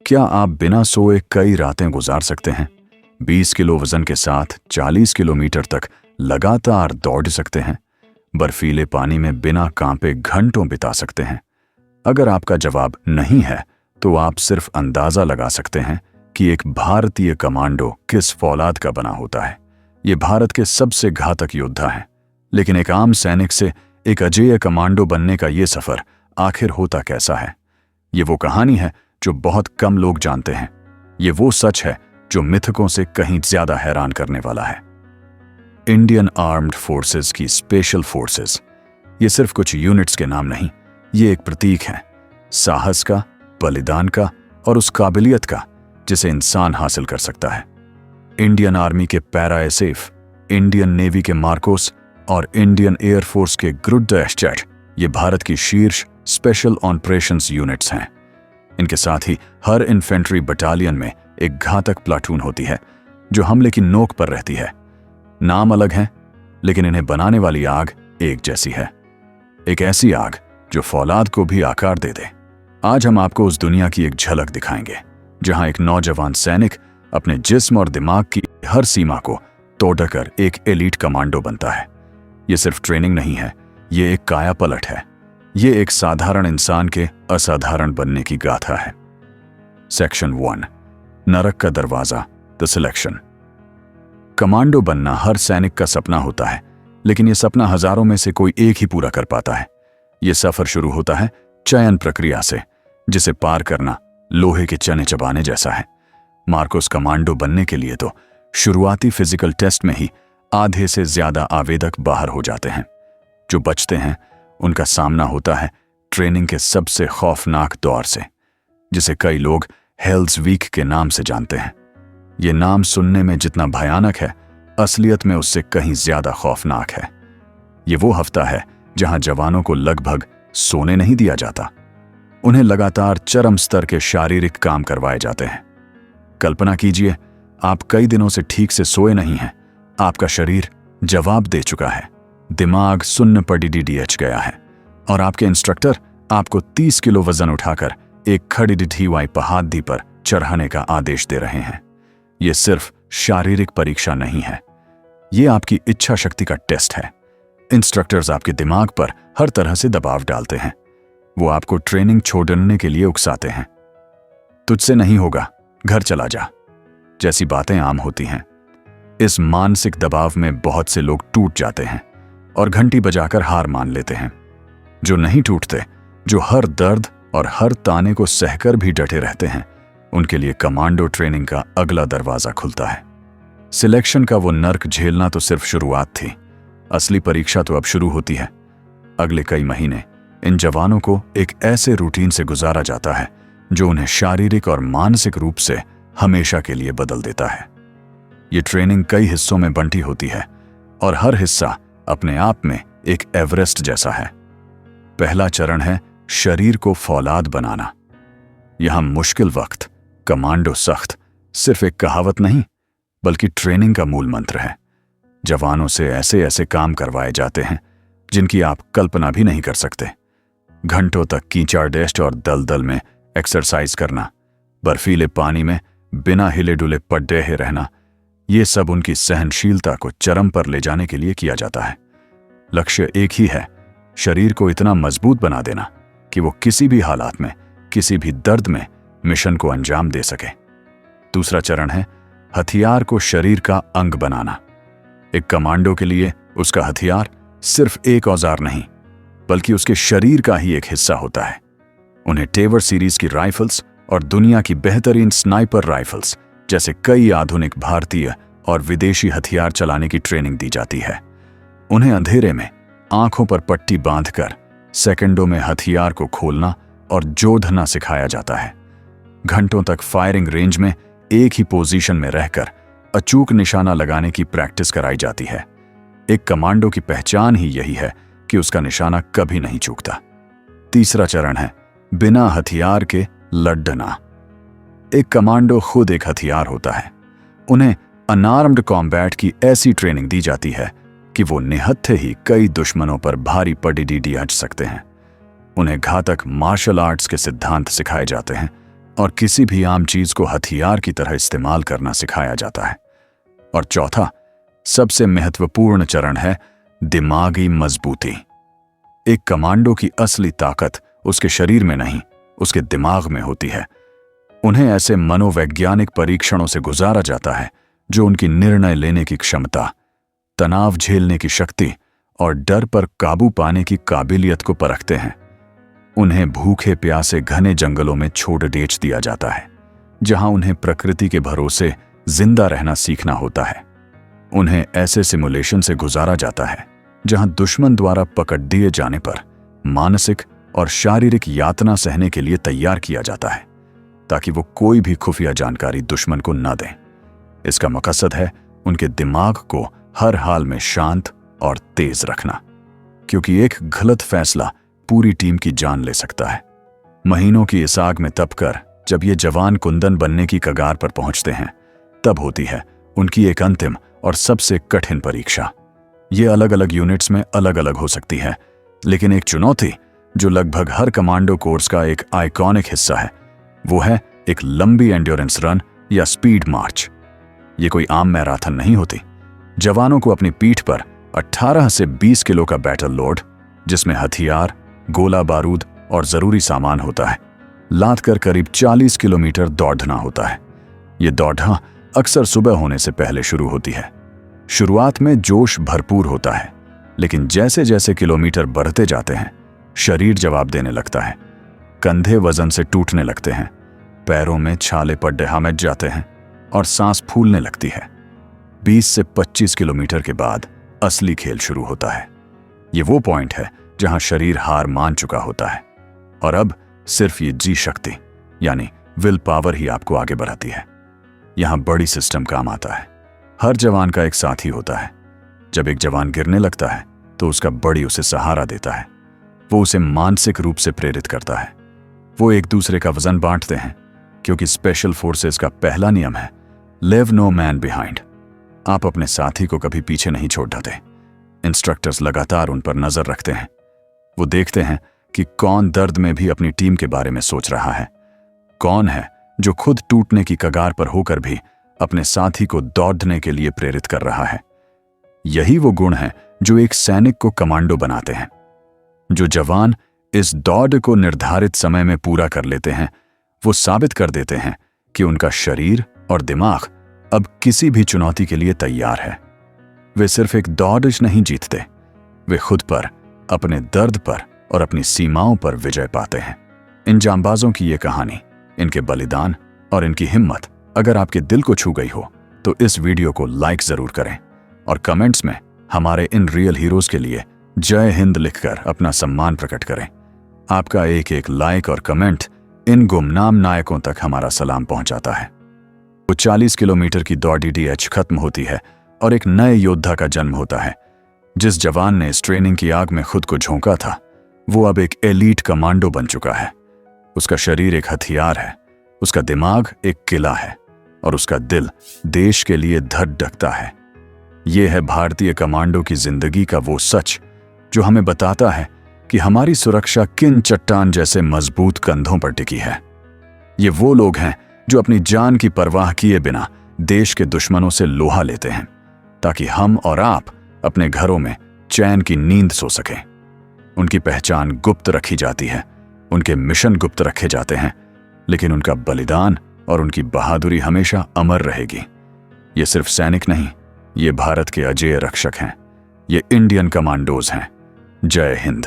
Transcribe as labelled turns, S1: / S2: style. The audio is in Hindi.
S1: क्या आप बिना सोए कई रातें गुजार सकते हैं? 20 किलो वजन के साथ 40 किलोमीटर तक लगातार दौड़ सकते हैं? बर्फीले पानी में बिना कांपे घंटों बिता सकते हैं? अगर आपका जवाब नहीं है, तो आप सिर्फ अंदाजा लगा सकते हैं कि एक भारतीय कमांडो किस फौलाद का बना होता है। ये भारत के सबसे घातक योद्धा हैं, लेकिन एक आम सैनिक से एक अजेय कमांडो बनने का ये सफर आखिर होता कैसा है? ये वो कहानी है जो बहुत कम लोग जानते हैं। ये वो सच है जो मिथकों से कहीं ज्यादा हैरान करने वाला है। इंडियन आर्म्ड फोर्सेस की स्पेशल फोर्सेस, ये सिर्फ कुछ यूनिट्स के नाम नहीं, ये एक प्रतीक है साहस का, बलिदान का और उस काबिलियत का जिसे इंसान हासिल कर सकता है। इंडियन आर्मी के पैरा एसएफ, इंडियन नेवी के मार्कोस और इंडियन एयरफोर्स के ग्रुड्ड, ये भारत की शीर्ष स्पेशल ऑपरेशंस यूनिट्स हैं। इनके साथ ही हर इन्फेंट्री बटालियन में एक घातक प्लाटून होती है जो हमले की नोक पर रहती है। नाम अलग हैं, लेकिन इन्हें बनाने वाली आग एक जैसी है। एक ऐसी आग जो फौलाद को भी आकार दे दे। आज हम आपको उस दुनिया की एक झलक दिखाएंगे जहां एक नौजवान सैनिक अपने जिस्म और दिमाग की हर सीमा को तोड़कर एक एलीट कमांडो बनता है। ये सिर्फ ट्रेनिंग नहीं है, ये एक काया पलट है। ये एक साधारण इंसान के असाधारण बनने की गाथा है। सेक्शन 1, नरक का दरवाजा, द सिलेक्शन। कमांडो बनना हर सैनिक का सपना होता है, लेकिन यह सपना हजारों में से कोई एक ही पूरा कर पाता है। यह सफर शुरू होता है चयन प्रक्रिया से, जिसे पार करना लोहे के चने चबाने जैसा है। मार्कोस कमांडो बनने के लिए तो शुरुआती फिजिकल टेस्ट में ही आधे से ज्यादा आवेदक बाहर हो जाते हैं। जो बचते हैं उनका सामना होता है ट्रेनिंग के सबसे खौफनाक दौर से, जिसे कई लोग हेल्स वीक के नाम से जानते हैं। ये नाम सुनने में जितना भयानक है, असलियत में उससे कहीं ज्यादा खौफनाक है। ये वो हफ्ता है जहां जवानों को लगभग सोने नहीं दिया जाता। उन्हें लगातार चरम स्तर के शारीरिक काम करवाए जाते हैं। कल्पना कीजिए, आप कई दिनों से ठीक से सोए नहीं हैं। आपका शरीर जवाब दे चुका है, दिमाग सुन्न पड़ी डीडीएच गया है, और आपके इंस्ट्रक्टर आपको 30 किलो वजन उठाकर एक खड़ी डिठीवाई पहाड़ी पर चढ़ाने का आदेश दे रहे हैं। यह सिर्फ शारीरिक परीक्षा नहीं है, यह आपकी इच्छा शक्ति का टेस्ट है। इंस्ट्रक्टर्स आपके दिमाग पर हर तरह से दबाव डालते हैं। वो आपको ट्रेनिंग छोड़ने के लिए उकसाते हैं। तुझसे नहीं होगा, घर चला जा, जैसी बातें आम होती हैं। इस मानसिक दबाव में बहुत से लोग टूट जाते हैं और घंटी बजाकर हार मान लेते हैं। जो नहीं टूटते, जो हर दर्द और हर ताने को सहकर भी डटे रहते हैं, उनके लिए कमांडो ट्रेनिंग का अगला दरवाजा खुलता है। सिलेक्शन का वो नर्क झेलना तो सिर्फ शुरुआत थी, असली परीक्षा तो अब शुरू होती है। अगले कई महीने इन जवानों को एक ऐसे रूटीन से गुजारा जाता है जो उन्हें शारीरिक और मानसिक रूप से हमेशा के लिए बदल देता है। ये ट्रेनिंग कई हिस्सों में बंटी होती है और हर हिस्सा अपने आप में एक एवरेस्ट जैसा है। पहला चरण है शरीर को फौलाद बनाना। यहां मुश्किल वक्त, कमांडो सख्त सिर्फ एक कहावत नहीं, बल्कि ट्रेनिंग का मूल मंत्र है। जवानों से ऐसे ऐसे काम करवाए जाते हैं जिनकी आप कल्पना भी नहीं कर सकते। घंटों तक कीचड़ डेस्ट और दलदल में एक्सरसाइज करना, बर्फीले पानी में बिना हिले डुले पड्डे रहना, ये सब उनकी सहनशीलता को चरम पर ले जाने के लिए किया जाता है। लक्ष्य एक ही है, शरीर को इतना मजबूत बना देना कि वो किसी भी हालात में, किसी भी दर्द में मिशन को अंजाम दे सके। दूसरा चरण है हथियार को शरीर का अंग बनाना। एक कमांडो के लिए उसका हथियार सिर्फ एक औजार नहीं, बल्कि उसके शरीर का ही एक हिस्सा होता है। उन्हें टेवर सीरीज की राइफल्स और दुनिया की बेहतरीन स्नाइपर राइफल्स जैसे कई आधुनिक भारतीय और विदेशी हथियार चलाने की ट्रेनिंग दी जाती है। उन्हें अंधेरे में आंखों पर पट्टी बांधकर सेकंडों में हथियार को खोलना और जोधना सिखाया जाता है। घंटों तक फायरिंग रेंज में एक ही पोजीशन में रहकर अचूक निशाना लगाने की प्रैक्टिस कराई जाती है। एक कमांडो की पहचान ही यही है कि उसका निशाना कभी नहीं चूकता। तीसरा चरण है बिना हथियार के लड़ना। एक कमांडो खुद एक हथियार होता है। उन्हें अनआर्म्ड कॉम्बैट की ऐसी ट्रेनिंग दी जाती है कि वो निहत्थे ही कई दुश्मनों पर भारी पड़ी हट सकते हैं। उन्हें घातक मार्शल आर्ट्स के सिद्धांत सिखाए जाते हैं और किसी भी आम चीज को हथियार की तरह इस्तेमाल करना सिखाया जाता है। और चौथा, सबसे महत्वपूर्ण चरण है दिमागी मजबूती। एक कमांडो की असली ताकत उसके शरीर में नहीं, उसके दिमाग में होती है। उन्हें ऐसे मनोवैज्ञानिक परीक्षणों से गुजारा जाता है जो उनकी निर्णय लेने की क्षमता, तनाव झेलने की शक्ति और डर पर काबू पाने की काबिलियत को परखते हैं। उन्हें भूखे प्यासे घने जंगलों में छोड़ बेच दिया जाता है, जहां उन्हें प्रकृति के भरोसे जिंदा रहना सीखना होता है। उन्हें ऐसे सिमुलेशन से गुजारा जाता है जहां दुश्मन द्वारा पकड़ दिए जाने पर मानसिक और शारीरिक यातना सहने के लिए तैयार किया जाता है, ताकि वो कोई भी खुफिया जानकारी दुश्मन को न दें। इसका मकसद है उनके दिमाग को हर हाल में शांत और तेज रखना, क्योंकि एक गलत फैसला पूरी टीम की जान ले सकता है। महीनों की इस आग में तपकर जब ये जवान कुंदन बनने की कगार पर पहुंचते हैं, तब होती है उनकी एक अंतिम और सबसे कठिन परीक्षा। ये अलग अलग यूनिट्स में अलग अलग हो सकती है, लेकिन एक चुनौती जो लगभग हर कमांडो कोर्स का एक आइकॉनिक हिस्सा है, वो है एक लंबी एंड्योरेंस रन या स्पीड मार्च। ये कोई आम मैराथन नहीं होती। जवानों को अपनी पीठ पर 18 से 20 किलो का बैटल लोड, जिसमें हथियार, गोला बारूद और जरूरी सामान होता है, लाद कर करीब 40 किलोमीटर दौड़ना होता है। ये दौड़ना अक्सर सुबह होने से पहले शुरू होती है। शुरुआत में जोश भरपूर होता है, लेकिन जैसे जैसे किलोमीटर बढ़ते जाते हैं, शरीर जवाब देने लगता है। कंधे वजन से टूटने लगते हैं, पैरों में छाले पड्डे मच जाते हैं और सांस फूलने लगती है। 20 से 25 किलोमीटर के बाद असली खेल शुरू होता है। ये वो पॉइंट है जहां शरीर हार मान चुका होता है और अब सिर्फ ये जी शक्ति यानी विल पावर ही आपको आगे बढ़ाती है। यहां बड़ी सिस्टम काम आता है। हर जवान का एक साथी होता है। जब एक जवान गिरने लगता है तो उसका बड़ी उसे सहारा देता है। वो उसे मानसिक रूप से प्रेरित करता है। वो एक दूसरे का वजन बांटते हैं, क्योंकि स्पेशल फोर्सेस का पहला नियम है लिव नो मैन बिहाइंड। आप अपने साथी को कभी पीछे नहीं छोड़ देते। इंस्ट्रक्टर्स लगातार उन पर नजर रखते हैं। वो देखते हैं कि कौन दर्द में भी अपनी टीम के बारे में सोच रहा है, कौन है जो खुद टूटने की कगार पर होकर भी अपने साथी को दौड़ने के लिए प्रेरित कर रहा है। यही वो गुण है जो एक सैनिक को कमांडो बनाते हैं। जो जवान इस दौड़ को निर्धारित समय में पूरा कर लेते हैं, वो साबित कर देते हैं कि उनका शरीर और दिमाग अब किसी भी चुनौती के लिए तैयार है। वे सिर्फ एक दौड़ नहीं जीतते, वे खुद पर, अपने दर्द पर और अपनी सीमाओं पर विजय पाते हैं। इन जांबाजों की ये कहानी, इनके बलिदान और इनकी हिम्मत अगर आपके दिल को छू गई हो तो इस वीडियो को लाइक जरूर करें और कमेंट्स में हमारे इन रियल हीरोज के लिए जय हिंद लिखकर अपना सम्मान प्रकट करें। आपका एक एक लाइक और कमेंट इन गुमनाम नायकों तक हमारा सलाम पहुंचाता है। वो 40 किलोमीटर की दौड़ DDH खत्म होती है और एक नए योद्धा का जन्म होता है। जिस जवान ने इस ट्रेनिंग की आग में खुद को झोंका था, वो अब एक एलीट कमांडो बन चुका है। उसका शरीर एक हथियार है, उसका दिमाग एक किला है और उसका दिल देश के लिए धड़कता है। ये है भारतीय कमांडो की जिंदगी का वो सच जो हमें बताता है कि हमारी सुरक्षा किन चट्टान जैसे मजबूत कंधों पर टिकी है। ये वो लोग हैं जो अपनी जान की परवाह किए बिना देश के दुश्मनों से लोहा लेते हैं, ताकि हम और आप अपने घरों में चैन की नींद सो सकें। उनकी पहचान गुप्त रखी जाती है, उनके मिशन गुप्त रखे जाते हैं, लेकिन उनका बलिदान और उनकी बहादुरी हमेशा अमर रहेगी। ये सिर्फ सैनिक नहीं, ये भारत के अजेय रक्षक हैं। ये इंडियन कमांडोज हैं। जय हिंद।